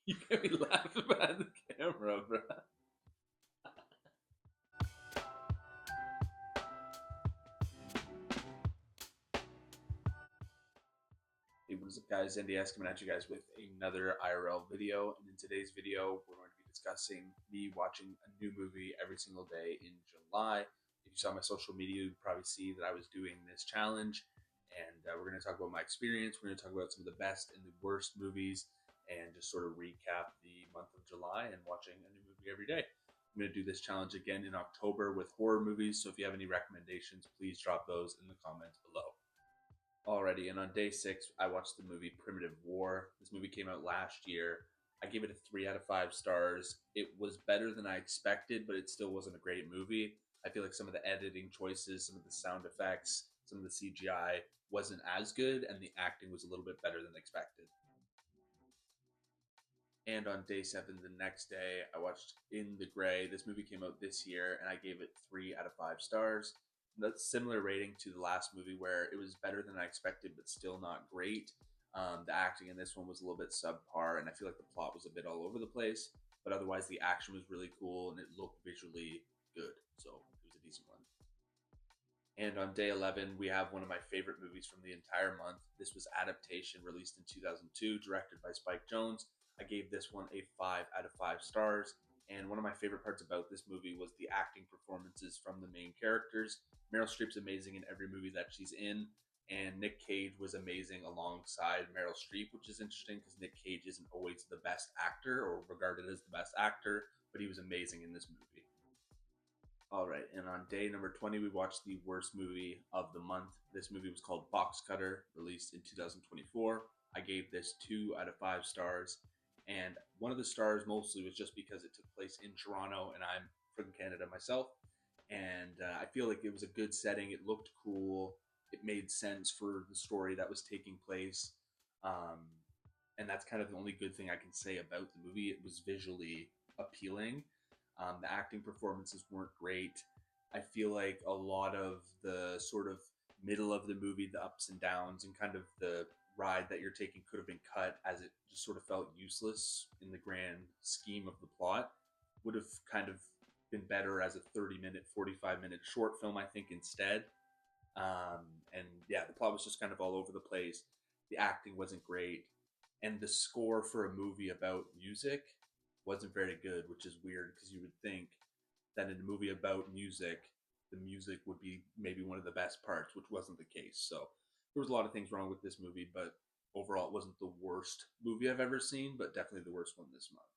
You can't be laughing behind the camera, bro. Hey, what is up, guys? NDS coming at you guys with another IRL video. And in today's video, we're going to be discussing me watching a new movie every single day in July. If you saw my social media, you probably see that I was doing this challenge. And we're going to talk about my experience. We're going to talk about some of the best and the worst movies and just sort of recap the month of July and watching a new movie every day. I'm going to do this challenge again in October with horror movies. So if you have any recommendations, please drop those in the comments below. Alrighty, and on day 6, I watched the movie Primitive War. This movie came out last year. I gave it a 3 out of 5 stars. It was better than I expected, but it still wasn't a great movie. I feel like some of the editing choices, some of the sound effects, some of the CGI wasn't as good, and the acting was a little bit better than expected. And on day 7, the next day, I watched In the Gray. This movie came out this year, and I gave it 3 out of 5 stars. That's similar rating to the last movie, where it was better than I expected, but still not great. The acting in this one was a little bit subpar, and I feel like the plot was a bit all over the place. But otherwise, the action was really cool, and it looked visually good, so it was a decent one. And on day 11, we have one of my favorite movies from the entire month. This was Adaptation, released in 2002, directed by Spike Jonze. I gave this one a 5 out of 5 stars. And one of my favorite parts about this movie was the acting performances from the main characters. Meryl Streep's amazing in every movie that she's in. And Nick Cage was amazing alongside Meryl Streep, which is interesting because Nick Cage isn't always the best actor or regarded as the best actor, but he was amazing in this movie. All right, and on day number 20, we watched the worst movie of the month. This movie was called Box Cutter, released in 2024. I gave this 2 out of 5 stars, and one of the stars mostly was just because it took place in Toronto, and I'm from Canada myself, and I feel like it was a good setting. It looked cool. It made sense for the story that was taking place, um, and that's kind of the only good thing I can say about the movie. It was visually appealing. The acting performances weren't great. I feel like a lot of the sort of middle of the movie, the ups and downs, and kind of the ride that you're taking could have been cut, as it just sort of felt useless in the grand scheme of the plot. Would have kind of been better as a 30-minute, 45-minute short film, I think, instead. And yeah, the plot was just kind of all over the place. The acting wasn't great, and the score for a movie about music wasn't very good, which is weird because you would think that in a movie about music, the music would be maybe one of the best parts, which wasn't the case. So there was a lot of things wrong with this movie, but overall, it wasn't the worst movie I've ever seen, but definitely the worst one this month.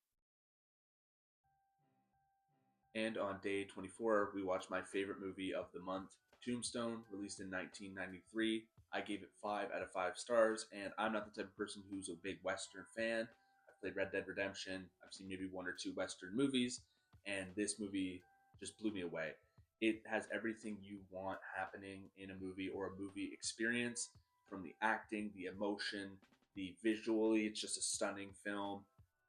And on day 24, we watched my favorite movie of the month, Tombstone, released in 1993. I gave it 5 out of 5 stars, and I'm not the type of person who's a big Western fan. I've played Red Dead Redemption, I've seen maybe 1 or 2 Western movies, and this movie just blew me away. It has everything you want happening in a movie or a movie experience, from the acting, the emotion, the visually. It's just a stunning film.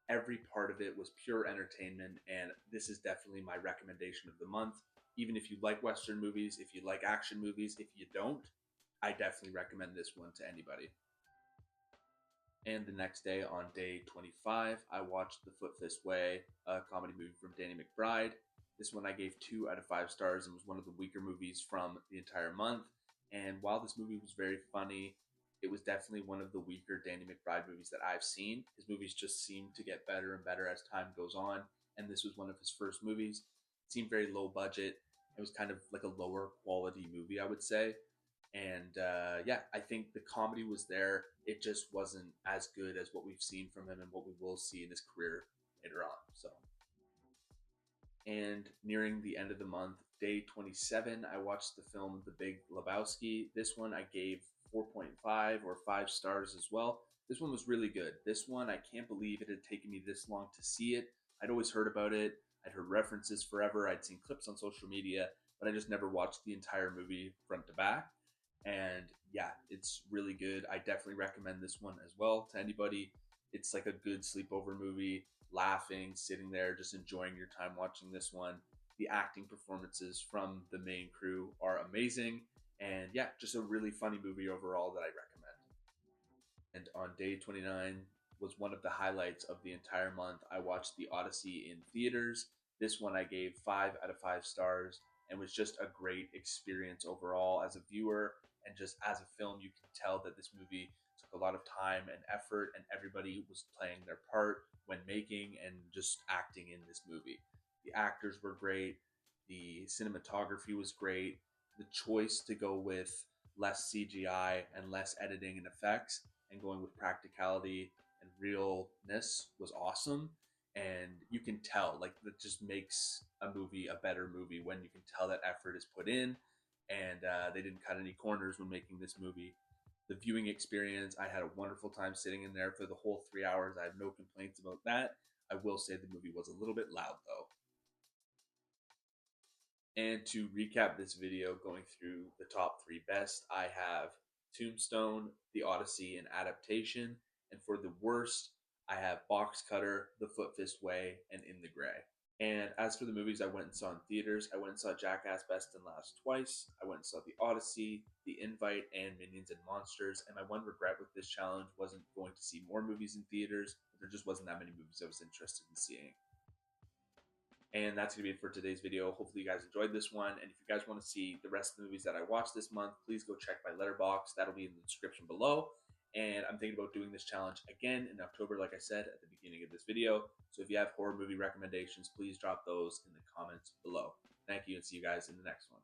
Every part of it was pure entertainment, and this is definitely my recommendation of the month. Even if you like Western movies, if you like action movies, if you don't, I definitely recommend this one to anybody. And the next day, on day 25, I watched The Foot Fist Way, a comedy movie from Danny McBride. This one I gave 2 out of 5 stars and was one of the weaker movies from the entire month. And while this movie was very funny, it was definitely one of the weaker Danny McBride movies that I've seen. His movies just seem to get better and better as time goes on, and this was one of his first movies. It seemed very low budget. It was kind of like a lower quality movie, I would say. And yeah, I think the comedy was there. It just wasn't as good as what we've seen from him and what we will see in his career later on. So, and nearing the end of the month, day 27, I watched the film The Big Lebowski. This one I gave 4.5 or 5 stars as well. This one was really good. This one, I can't believe it had taken me this long to see it. I'd always heard about it. I'd heard references forever. I'd seen clips on social media, but I just never watched the entire movie front to back. And yeah, it's really good. I definitely recommend this one as well to anybody. It's like a good sleepover movie, laughing, sitting there, just enjoying your time watching this one. The acting performances from the main crew are amazing. And yeah, just a really funny movie overall that I recommend. And on day 29, was one of the highlights of the entire month. I watched The Odyssey in theaters. This one I gave 5 out of 5 stars and was just a great experience overall as a viewer, and just as a film. You can tell that this movie took a lot of time and effort, and everybody was playing their part when making and just acting in this movie. The actors were great, the cinematography was great, the choice to go with less CGI and less editing and effects and going with practicality and realness was awesome. And you can tell, like, that just makes a movie a better movie when you can tell that effort is put in, and they didn't cut any corners when making this movie. The viewing experience, I had a wonderful time sitting in there for the whole 3 hours. I have no complaints about that. I will say the movie was a little bit loud though. And to recap this video, going through the top 3 best, I have Tombstone, The Odyssey, and Adaptation. And for the worst, I have Box Cutter, The Foot Fist Way, and In the Gray. And as for the movies I went and saw in theaters, I went and saw Jackass Best and Last twice. I went and saw The Odyssey, The Invite, and Minions and Monsters. And my one regret with this challenge wasn't going to see more movies in theaters, but there just wasn't that many movies I was interested in seeing. And that's going to be it for today's video. Hopefully you guys enjoyed this one. And if you guys want to see the rest of the movies that I watched this month, please go check my Letterboxd. That'll be in the description below. And I'm thinking about doing this challenge again in October, like I said at the beginning of this video. So if you have horror movie recommendations, please drop those in the comments below. Thank you, and see you guys in the next one.